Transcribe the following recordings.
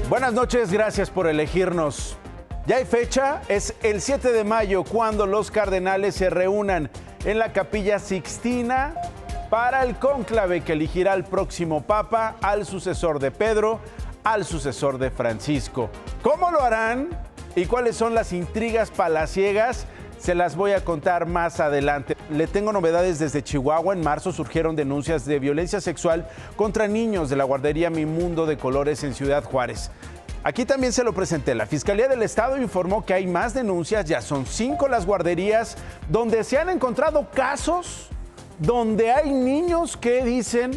Buenas noches, gracias por elegirnos. Ya hay fecha, es el 7 de mayo cuando los cardenales se reúnan en la Capilla Sixtina para el cónclave que elegirá al próximo papa, al sucesor de Pedro, al sucesor de Francisco. ¿Cómo lo harán y cuáles son las intrigas palaciegas? Se las voy a contar más adelante. Le tengo novedades desde Chihuahua. En marzo surgieron denuncias de violencia sexual contra niños de la guardería Mi Mundo de Colores en Ciudad Juárez. Aquí también se lo presenté. La Fiscalía del Estado informó que hay más denuncias. Ya son 5 las guarderías donde se han encontrado casos donde hay niños que dicen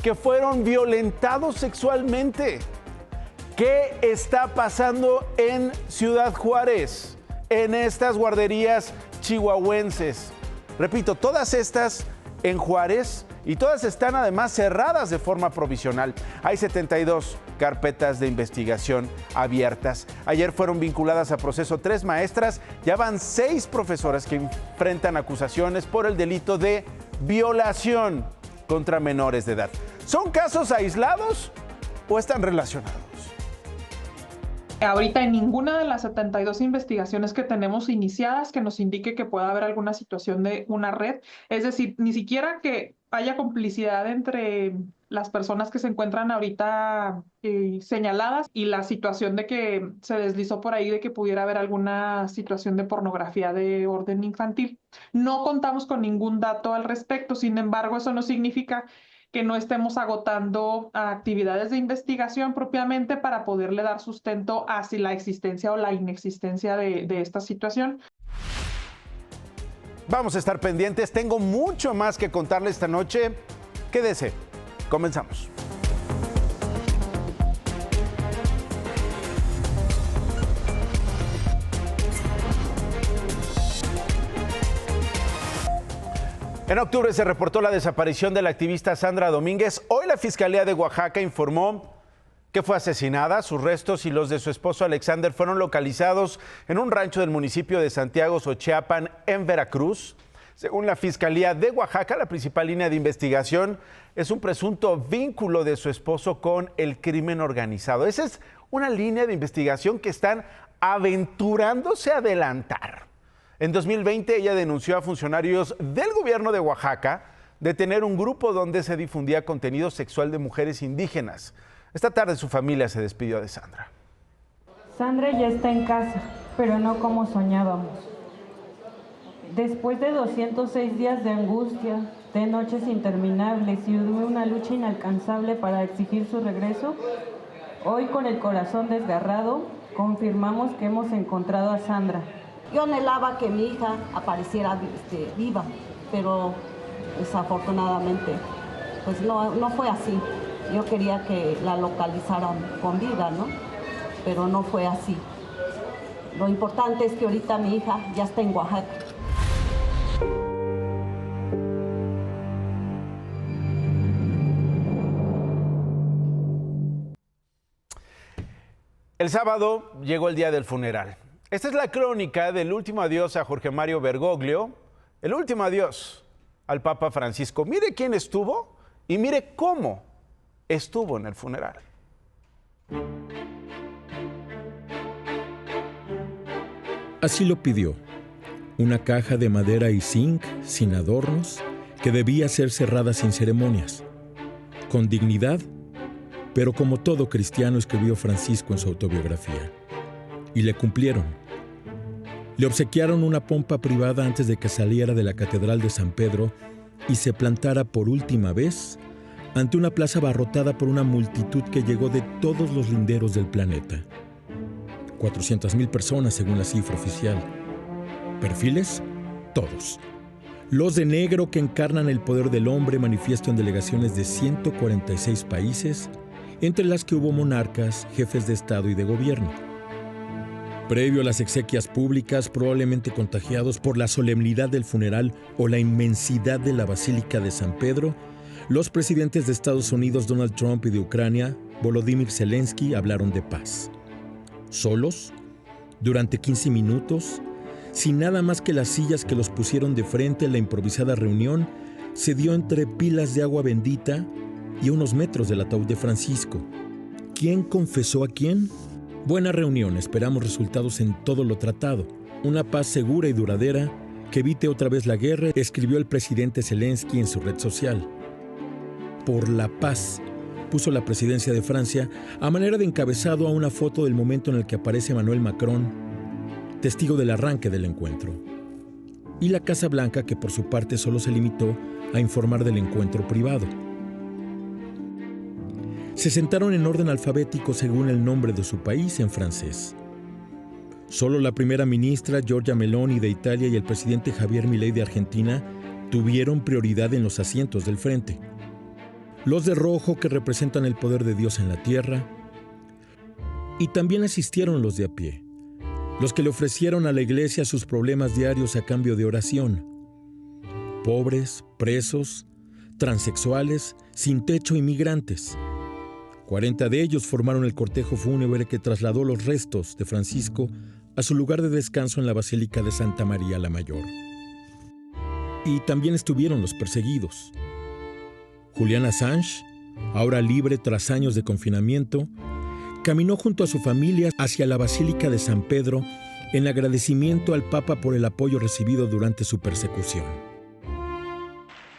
que fueron violentados sexualmente. ¿Qué está pasando en Ciudad Juárez, en estas guarderías chihuahuenses? Repito, todas estas en Juárez y todas están además cerradas de forma provisional. Hay 72 carpetas de investigación abiertas. Ayer fueron vinculadas a proceso 3 maestras, ya van 6 profesoras que enfrentan acusaciones por el delito de violación contra menores de edad. ¿Son casos aislados o están relacionados? Ahorita en ninguna de las 72 investigaciones que tenemos iniciadas que nos indique que pueda haber alguna situación de una red, es decir, ni siquiera que haya complicidad entre las personas que se encuentran ahorita señaladas y la situación de que se deslizó por ahí de que pudiera haber alguna situación de pornografía de orden infantil. No contamos con ningún dato al respecto, sin embargo, eso no significa que no estemos agotando actividades de investigación propiamente para poderle dar sustento a si la existencia o la inexistencia de esta situación. Vamos a estar pendientes. Tengo mucho más que contarle esta noche. Quédese. Comenzamos. En octubre se reportó la desaparición de la activista Sandra Domínguez. Hoy la Fiscalía de Oaxaca informó que fue asesinada. Sus restos y los de su esposo Alexander fueron localizados en un rancho del municipio de Santiago Xochiapan, en Veracruz. Según la Fiscalía de Oaxaca, la principal línea de investigación es un presunto vínculo de su esposo con el crimen organizado. Esa es una línea de investigación que están aventurándose a adelantar. En 2020 ella denunció a funcionarios del gobierno de Oaxaca de tener un grupo donde se difundía contenido sexual de mujeres indígenas. Esta tarde su familia se despidió de Sandra. Sandra ya está en casa, pero no como soñábamos. Después de 206 días de angustia, de noches interminables y de una lucha inalcanzable para exigir su regreso, hoy con el corazón desgarrado, confirmamos que hemos encontrado a Sandra. Yo anhelaba que mi hija apareciera viva, pero desafortunadamente pues no fue así. Yo quería que la localizaran con vida, ¿no? Pero no fue así. Lo importante es que ahorita mi hija ya está en Oaxaca. El sábado llegó el día del funeral. Esta es la crónica del último adiós a Jorge Mario Bergoglio, el último adiós al Papa Francisco. Mire quién estuvo y mire cómo estuvo en el funeral. Así lo pidió, una caja de madera y zinc, sin adornos, que debía ser cerrada sin ceremonias, con dignidad, pero como todo cristiano escribió Francisco en su autobiografía. Y le cumplieron. Le obsequiaron una pompa privada antes de que saliera de la Catedral de San Pedro y se plantara por última vez ante una plaza abarrotada por una multitud que llegó de todos los linderos del planeta. 400,000 personas según la cifra oficial. Perfiles, todos. Los de negro que encarnan el poder del hombre, manifiesto en delegaciones de 146 países, entre las que hubo monarcas, jefes de Estado y de gobierno. Previo a las exequias públicas, probablemente contagiados por la solemnidad del funeral o la inmensidad de la Basílica de San Pedro, los presidentes de Estados Unidos, Donald Trump, y de Ucrania, Volodymyr Zelensky, hablaron de paz. Solos, durante 15 minutos, sin nada más que las sillas que los pusieron de frente, la improvisada reunión se dio entre pilas de agua bendita y a unos metros del ataúd de Francisco. ¿Quién confesó a quién? Buena reunión, esperamos resultados en todo lo tratado. Una paz segura y duradera que evite otra vez la guerra, escribió el presidente Zelensky en su red social. Por la paz, puso la presidencia de Francia a manera de encabezado a una foto del momento en el que aparece Emmanuel Macron, testigo del arranque del encuentro. Y la Casa Blanca, que por su parte solo se limitó a informar del encuentro privado. Se sentaron en orden alfabético según el nombre de su país en francés. Solo la primera ministra Giorgia Meloni de Italia y el presidente Javier Milei de Argentina tuvieron prioridad en los asientos del frente. Los de rojo, que representan el poder de Dios en la tierra, y también asistieron los de a pie, los que le ofrecieron a la iglesia sus problemas diarios a cambio de oración. Pobres, presos, transexuales, sin techo y migrantes. 40 de ellos formaron el cortejo fúnebre que trasladó los restos de Francisco a su lugar de descanso en la Basílica de Santa María la Mayor. Y también estuvieron los perseguidos. Julian Assange, ahora libre tras años de confinamiento, caminó junto a su familia hacia la Basílica de San Pedro en agradecimiento al Papa por el apoyo recibido durante su persecución.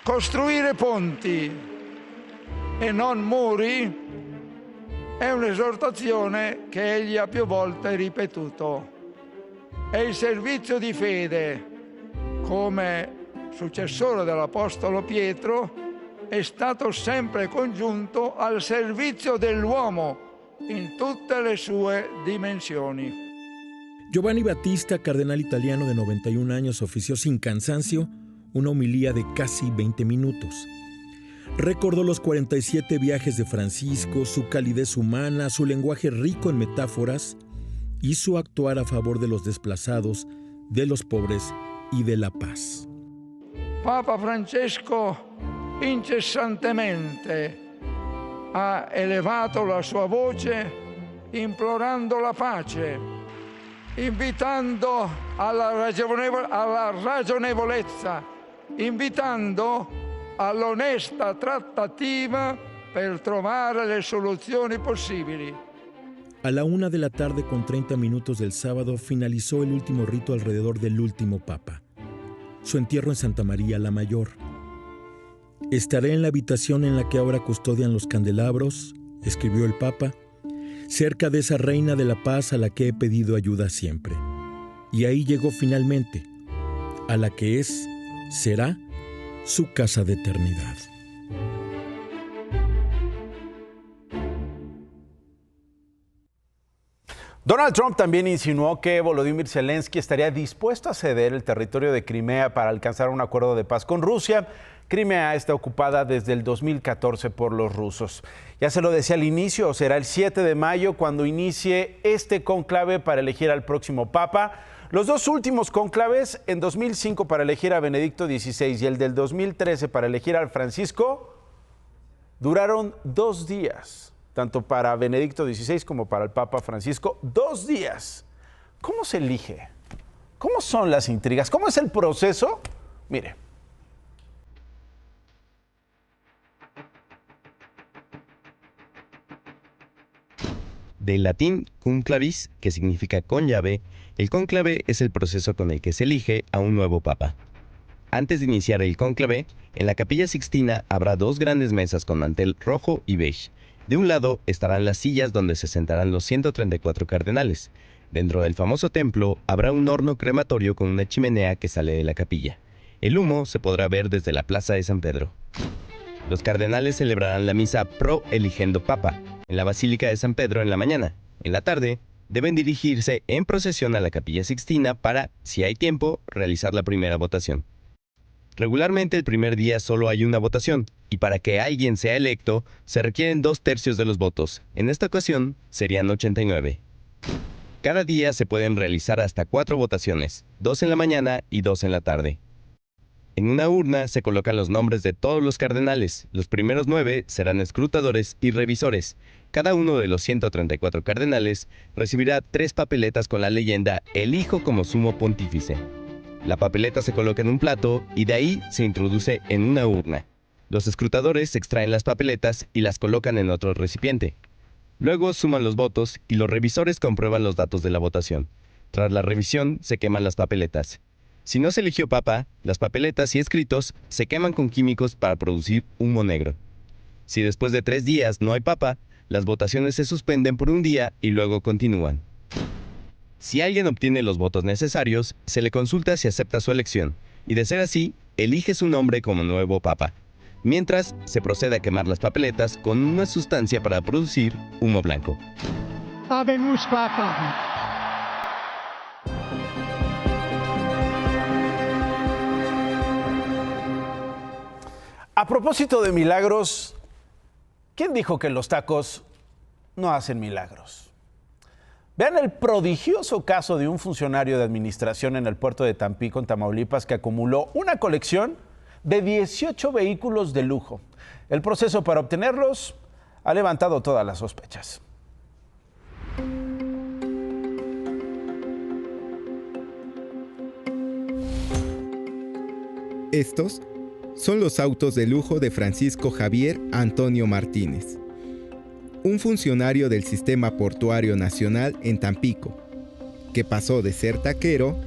Costruire ponti e non muri è un'esortazione che egli ha più volte ripetuto. E il servizio di fede, come successore dell'Apostolo Pietro, è stato sempre congiunto al servizio dell'uomo in tutte le sue dimensioni. Giovanni Battista, cardenal italiano de 91 años, ofició sin cansancio una homilía de casi 20 minutos. Recordó los 47 viajes de Francisco, su calidez humana, su lenguaje rico en metáforas y su actuar a favor de los desplazados, de los pobres y de la paz. Papa Francesco incessantemente ha elevato la sua voce implorando la pace, invitando alla ragionevolezza, invitando all'onesta trattativa per trovare le soluzioni possibili. A la 1:00 p.m. con 30 minutos del sábado finalizó el último rito alrededor del último papa, su entierro en Santa María la Mayor. Estaré en la habitación en la que ahora custodian los candelabros, escribió el Papa, cerca de esa reina de la paz a la que he pedido ayuda siempre. Y ahí llegó finalmente, a la que es, será, su casa de eternidad. Donald Trump también insinuó que Volodymyr Zelensky estaría dispuesto a ceder el territorio de Crimea para alcanzar un acuerdo de paz con Rusia. Crimea está ocupada desde el 2014 por los rusos. Ya se lo decía al inicio, será el 7 de mayo cuando inicie este cónclave para elegir al próximo papa. Los dos últimos cónclaves, en 2005 para elegir a Benedicto XVI y el del 2013 para elegir al Francisco, duraron 2 días, tanto para Benedicto XVI como para el Papa Francisco. 2 días. ¿Cómo se elige? ¿Cómo son las intrigas? ¿Cómo es el proceso? Mire. Del latín conclavis, que significa con llave, el cónclave es el proceso con el que se elige a un nuevo papa. Antes de iniciar el cónclave, en la Capilla Sixtina habrá 2 grandes mesas con mantel rojo y beige. De un lado estarán las sillas donde se sentarán los 134 cardenales. Dentro del famoso templo habrá un horno crematorio con una chimenea que sale de la capilla. El humo se podrá ver desde la plaza de San Pedro. Los cardenales celebrarán la misa pro eligendo papa en la Basílica de San Pedro en la mañana. En la tarde, deben dirigirse en procesión a la Capilla Sixtina para, si hay tiempo, realizar la primera votación. Regularmente el primer día solo hay una votación, y para que alguien sea electo, se requieren 2/3 de los votos. En esta ocasión, serían 89. Cada día se pueden realizar hasta 4 votaciones, 2 en la mañana y 2 en la tarde. En una urna se colocan los nombres de todos los cardenales. Los primeros 9 serán escrutadores y revisores. Cada uno de los 134 cardenales recibirá 3 papeletas con la leyenda «Elijo como sumo pontífice». La papeleta se coloca en un plato y de ahí se introduce en una urna. Los escrutadores extraen las papeletas y las colocan en otro recipiente. Luego suman los votos y los revisores comprueban los datos de la votación. Tras la revisión, se queman las papeletas. Si no se eligió papa, las papeletas y escritos se queman con químicos para producir humo negro. Si después de 3 días no hay papa, las votaciones se suspenden por un día y luego continúan. Si alguien obtiene los votos necesarios, se le consulta si acepta su elección, y de ser así, elige su nombre como nuevo papa. Mientras, se procede a quemar las papeletas con una sustancia para producir humo blanco. Habemus papa. A propósito de milagros, ¿quién dijo que los tacos no hacen milagros? Vean el prodigioso caso de un funcionario de administración en el puerto de Tampico, en Tamaulipas, que acumuló una colección de 18 vehículos de lujo. El proceso para obtenerlos ha levantado todas las sospechas. Estos son los autos de lujo de Francisco Javier Antonio Martínez, un funcionario del Sistema Portuario Nacional en Tampico, que pasó de ser taquero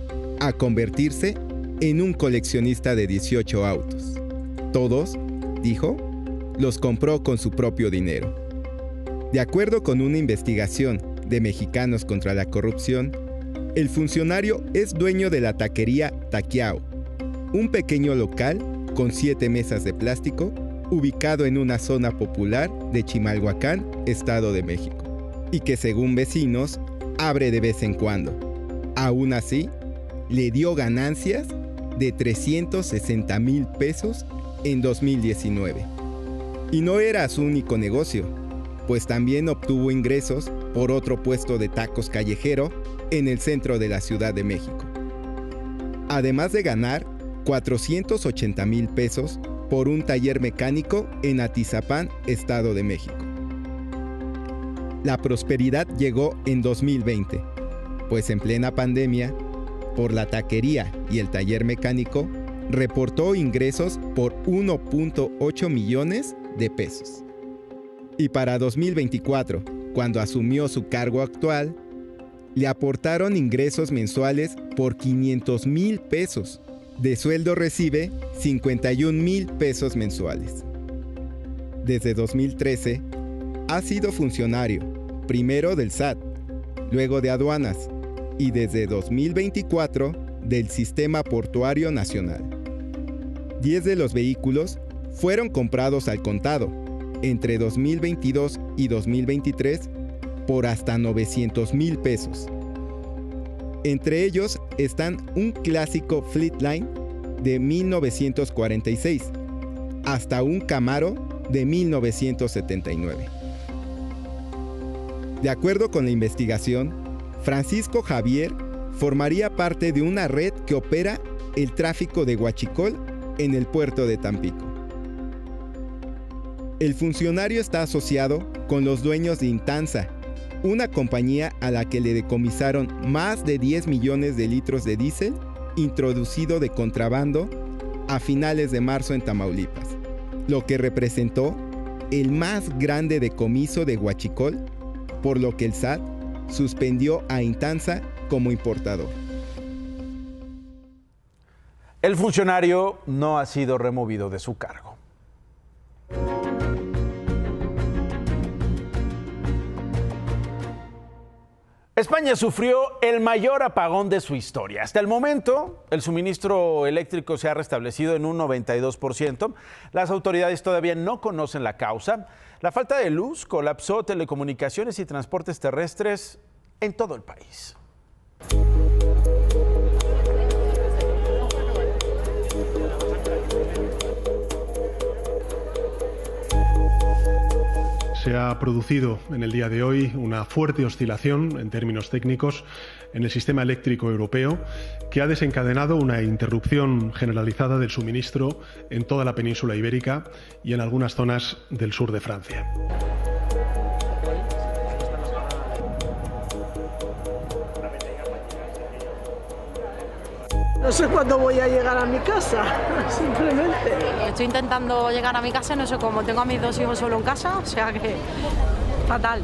a convertirse en un coleccionista de 18 autos. Todos, dijo, los compró con su propio dinero. De acuerdo con una investigación de Mexicanos contra la Corrupción, el funcionario es dueño de la taquería Taquiao, un pequeño local con 7 mesas de plástico, ubicado en una zona popular de Chimalhuacán, Estado de México, y que según vecinos, abre de vez en cuando. Aún así, le dio ganancias de 360,000 pesos en 2019. Y no era su único negocio, pues también obtuvo ingresos por otro puesto de tacos callejero en el centro de la Ciudad de México. Además de ganar 480,000 pesos por un taller mecánico en Atizapán, Estado de México. La prosperidad llegó en 2020, pues en plena pandemia, por la taquería y el taller mecánico, reportó ingresos por 1.8 millones de pesos. Y para 2024, cuando asumió su cargo actual, le aportaron ingresos mensuales por 500,000 pesos. De sueldo recibe 51,000 pesos mensuales. Desde 2013, ha sido funcionario, primero del SAT, luego de aduanas, y desde 2024 del Sistema Portuario Nacional. 10 de los vehículos fueron comprados al contado entre 2022 y 2023 por hasta 900,000 pesos. Entre ellos están un clásico Fleetline de 1946 hasta un Camaro de 1979. De acuerdo con la investigación, Francisco Javier formaría parte de una red que opera el tráfico de huachicol en el puerto de Tampico. El funcionario está asociado con los dueños de Intansa, una compañía a la que le decomisaron más de 10 millones de litros de diésel introducido de contrabando a finales de marzo en Tamaulipas, lo que representó el más grande decomiso de huachicol, por lo que el SAT suspendió a Intansa como importador. El funcionario no ha sido removido de su cargo. España sufrió el mayor apagón de su historia. Hasta el momento, el suministro eléctrico se ha restablecido en un 92%. Las autoridades todavía no conocen la causa. La falta de luz colapsó telecomunicaciones y transportes terrestres en todo el país. Se ha producido en el día de hoy una fuerte oscilación en términos técnicos en el sistema eléctrico europeo que ha desencadenado una interrupción generalizada del suministro en toda la península ibérica y en algunas zonas del sur de Francia. No sé cuándo voy a llegar a mi casa, simplemente. Estoy intentando llegar a mi casa, no sé cómo. Tengo a mis 2 hijos solo en casa, o sea que fatal.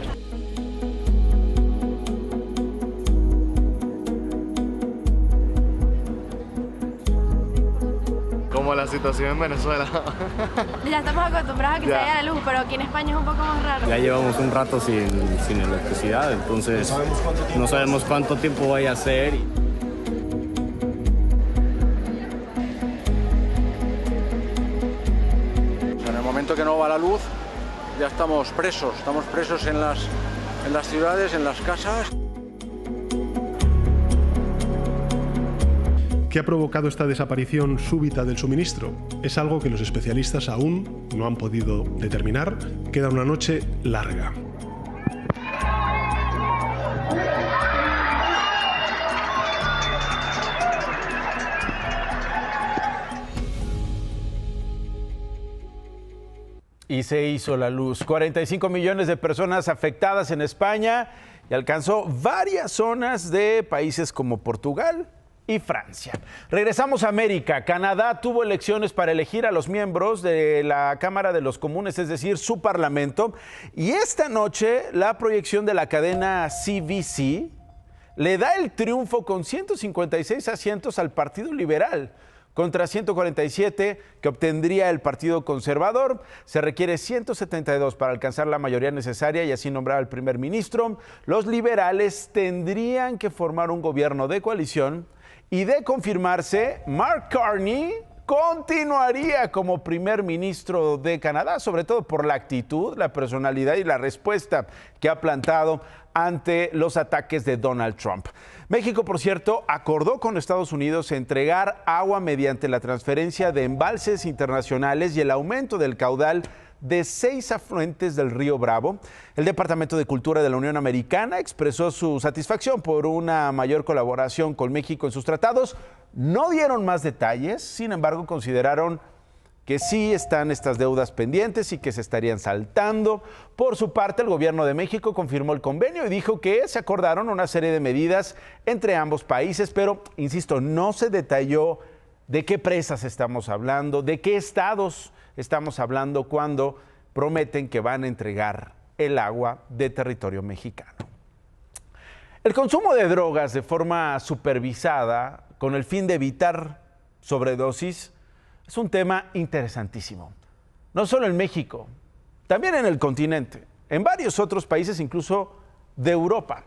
como la situación en Venezuela. Ya estamos acostumbrados a que se vaya la luz, pero aquí en España es un poco más raro. Ya llevamos un rato sin electricidad, entonces no sabemos cuánto tiempo vaya a ser. En el momento que no va la luz, ya estamos presos en las ciudades, en las casas. ¿Qué ha provocado esta desaparición súbita del suministro? Es algo que los especialistas aún no han podido determinar. Queda una noche larga. Y se hizo la luz. 45 millones de personas afectadas en España y alcanzó varias zonas de países como Portugal y Francia. Regresamos a América. Canadá tuvo elecciones para elegir a los miembros de la Cámara de los Comunes, es decir, su parlamento. Y esta noche la proyección de la cadena CBC le da el triunfo con 156 asientos al Partido Liberal contra 147 que obtendría el Partido Conservador. Se requiere 172 para alcanzar la mayoría necesaria y así nombrar al primer ministro. Los liberales tendrían que formar un gobierno de coalición y de confirmarse, Mark Carney continuaría como primer ministro de Canadá, sobre todo por la actitud, la personalidad y la respuesta que ha plantado ante los ataques de Donald Trump. México, por cierto, acordó con Estados Unidos entregar agua mediante la transferencia de embalses internacionales y el aumento del caudal de 6 afluentes del río Bravo. El Departamento de Cultura de la Unión Americana expresó su satisfacción por una mayor colaboración con México en sus tratados. No dieron más detalles, sin embargo, consideraron que sí están estas deudas pendientes y que se estarían saltando. Por su parte, el gobierno de México confirmó el convenio y dijo que se acordaron una serie de medidas entre ambos países, pero, insisto, no se detalló de qué presas estamos hablando, de qué estados estamos hablando cuando prometen que van a entregar el agua de territorio mexicano. El consumo de drogas de forma supervisada con el fin de evitar sobredosis es un tema interesantísimo. No solo en México, también en el continente, en varios otros países, incluso de Europa.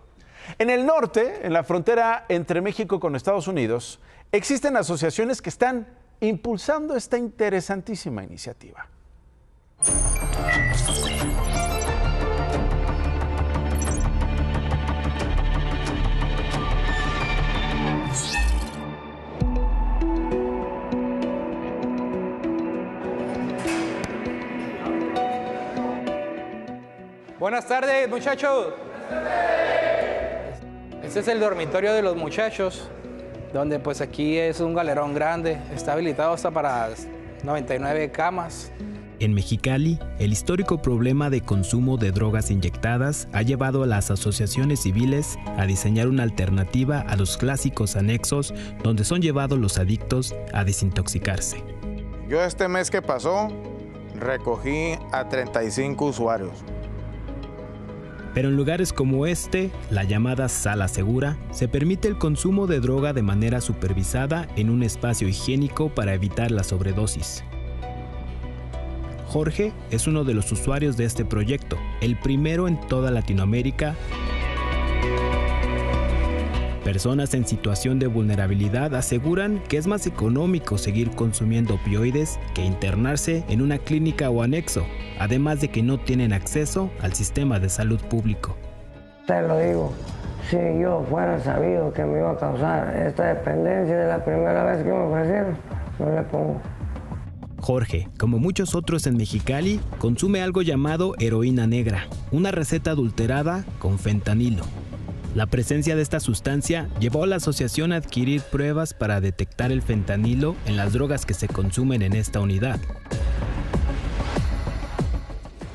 En el norte, en la frontera entre México con Estados Unidos, existen asociaciones que están impulsando esta interesantísima iniciativa. Buenas tardes, muchachos. Este es el dormitorio de los muchachos, donde pues aquí es un galerón grande, está habilitado hasta para 99 camas. En Mexicali, el histórico problema de consumo de drogas inyectadas ha llevado a las asociaciones civiles a diseñar una alternativa a los clásicos anexos donde son llevados los adictos a desintoxicarse. Yo este mes que pasó recogí a 35 usuarios. Pero en lugares como este, la llamada sala segura, se permite el consumo de droga de manera supervisada en un espacio higiénico para evitar la sobredosis. Jorge es uno de los usuarios de este proyecto, el primero en toda Latinoamérica. Personas en situación de vulnerabilidad aseguran que es más económico seguir consumiendo opioides que internarse en una clínica o anexo, además de que no tienen acceso al sistema de salud público. Te lo digo, si yo fuera sabido que me iba a causar esta dependencia de la primera vez que me ofrecieron, no le pongo. Jorge, como muchos otros en Mexicali, consume algo llamado heroína negra, una receta adulterada con fentanilo. La presencia de esta sustancia llevó a la asociación a adquirir pruebas para detectar el fentanilo en las drogas que se consumen en esta unidad.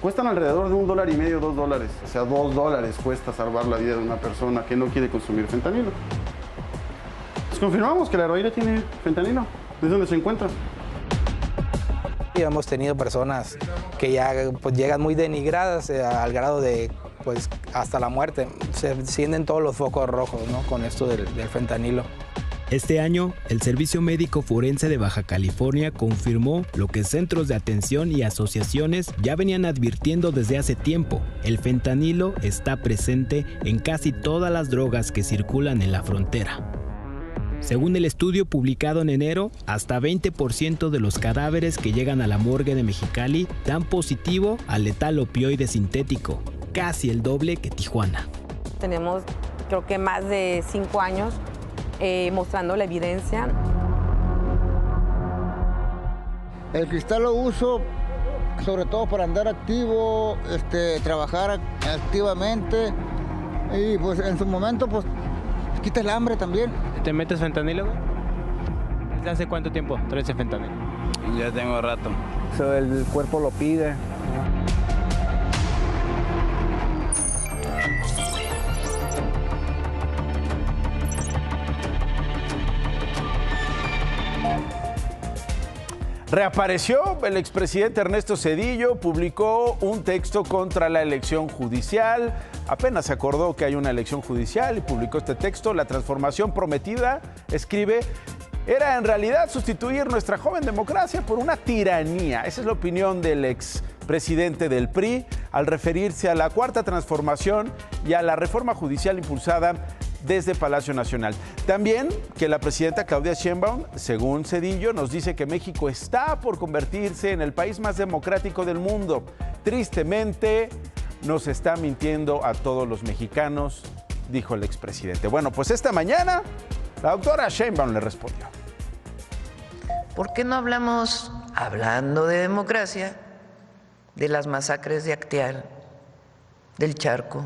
Cuestan alrededor de $1.50, $2. O sea, $2 cuesta salvar la vida de una persona que no quiere consumir fentanilo. Pues confirmamos que la heroína tiene fentanilo. ¿Es donde se encuentra? Y hemos tenido personas que ya pues, llegan muy denigradas al grado de pues hasta la muerte. Se encienden todos los focos rojos, ¿no? Con esto del fentanilo. Este año, el Servicio Médico Forense de Baja California confirmó lo que centros de atención y asociaciones ya venían advirtiendo desde hace tiempo. El fentanilo está presente en casi todas las drogas que circulan en la frontera. Según el estudio publicado en enero, hasta 20% de los cadáveres que llegan a la morgue de Mexicali dan positivo al letal opioide sintético, casi el doble que Tijuana. Tenemos, creo que más de 5 años mostrando la evidencia. El cristal lo uso sobre todo para andar activo, trabajar activamente y pues en su momento pues quita el hambre también. ¿Te metes fentanilo? ¿Desde hace cuánto tiempo traes el fentanilo? Ya tengo rato. El cuerpo lo pide. Reapareció el expresidente Ernesto Zedillo, publicó un texto contra la elección judicial. Apenas se acordó que hay una elección judicial y publicó este texto. La transformación prometida, escribe, era en realidad sustituir nuestra joven democracia por una tiranía. Esa es la opinión del expresidente del PRI al referirse a la cuarta transformación y a la reforma judicial impulsada desde Palacio Nacional. También que la presidenta Claudia Sheinbaum, según Zedillo, nos dice que México está por convertirse en el país más democrático del mundo. Tristemente, nos está mintiendo a todos los mexicanos, dijo el expresidente. Bueno, pues esta mañana la doctora Sheinbaum le respondió. ¿Por qué no hablamos, hablando de democracia, de las masacres de Acteal, del Charco,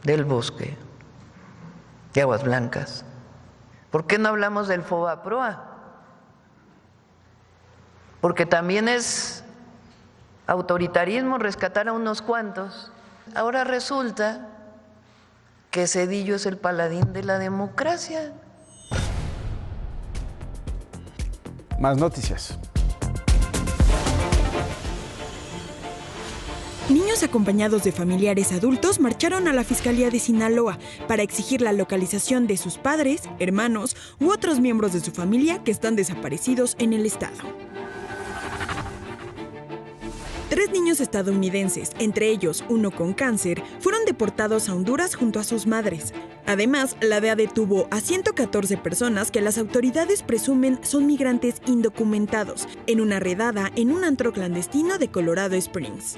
del Bosque, de Aguas Blancas? ¿Por qué no hablamos del FOBAPROA? Porque también es autoritarismo rescatar a unos cuantos. Ahora resulta que Zedillo es el paladín de la democracia. Más noticias. Niños acompañados de familiares adultos marcharon a la Fiscalía de Sinaloa para exigir la localización de sus padres, hermanos u otros miembros de su familia que están desaparecidos en el estado. 3 niños estadounidenses, entre ellos uno con cáncer, fueron deportados a Honduras junto a sus madres. Además, la DEA detuvo a 114 personas que las autoridades presumen son migrantes indocumentados en una redada en un antro clandestino de Colorado Springs.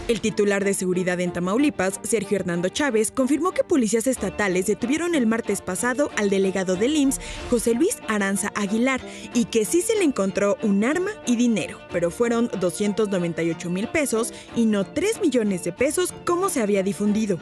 El titular de seguridad en Tamaulipas, Sergio Hernando Chávez, confirmó que policías estatales detuvieron el martes pasado al delegado del IMSS, José Luis Aranza Aguilar, y que sí se le encontró un arma y dinero, pero fueron 298,000 pesos y no 3 millones de pesos como se había difundido.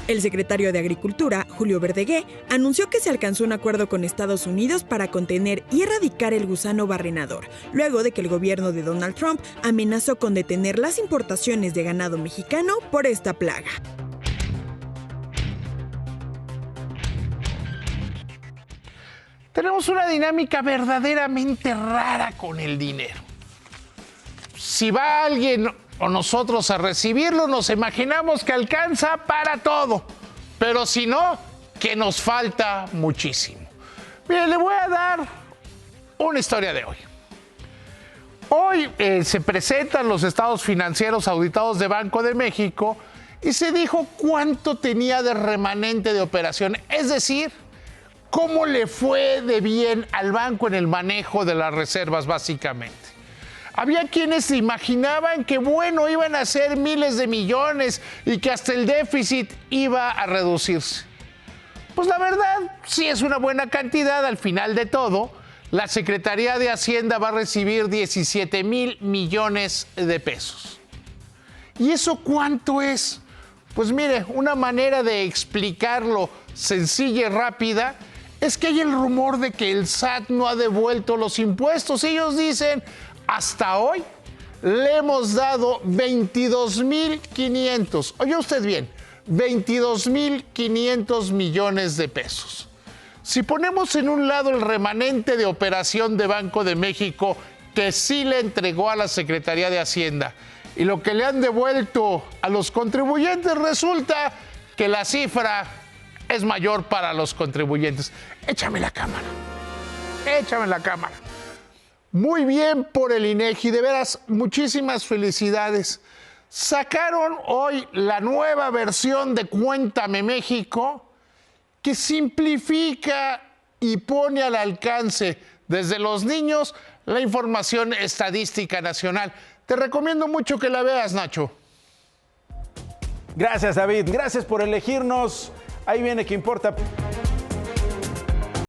El secretario de Agricultura, Julio Verdegué, anunció que se alcanzó un acuerdo con Estados Unidos para contener y erradicar el gusano barrenador, luego de que el gobierno de Donald Trump amenazó con detener las importaciones de ganado mexicano por esta plaga. Tenemos una dinámica verdaderamente rara con el dinero. Si va alguien o nosotros a recibirlo, nos imaginamos que alcanza para todo, pero si no, que nos falta muchísimo. Mire, le voy a dar una historia de hoy. Hoy se presentan los estados financieros auditados de Banco de México y se dijo cuánto tenía de remanente de operación, es decir, cómo le fue de bien al banco en el manejo de las reservas básicamente. Había quienes se imaginaban que, bueno, iban a ser miles de millones y que hasta el déficit iba a reducirse. Pues la verdad, sí es una buena cantidad. Al final de todo, la Secretaría de Hacienda va a recibir 17,000 millones de pesos. ¿Y eso cuánto es? Pues mire, una manera de explicarlo sencilla y rápida es que hay el rumor de que el SAT no ha devuelto los impuestos. Ellos dicen: hasta hoy le hemos dado 22,500, oye usted bien, 22,500 millones de pesos. Si ponemos en un lado el remanente de operación de Banco de México que sí le entregó a la Secretaría de Hacienda y lo que le han devuelto a los contribuyentes, resulta que la cifra es mayor para los contribuyentes. Échame la cámara. Échame la cámara. Muy bien por el INEGI, de veras, muchísimas felicidades. Sacaron hoy la nueva versión de Cuéntame México, que simplifica y pone al alcance desde los niños la información estadística nacional. Te recomiendo mucho que la veas, Nacho. Gracias, David. Gracias por elegirnos. Ahí viene que importa.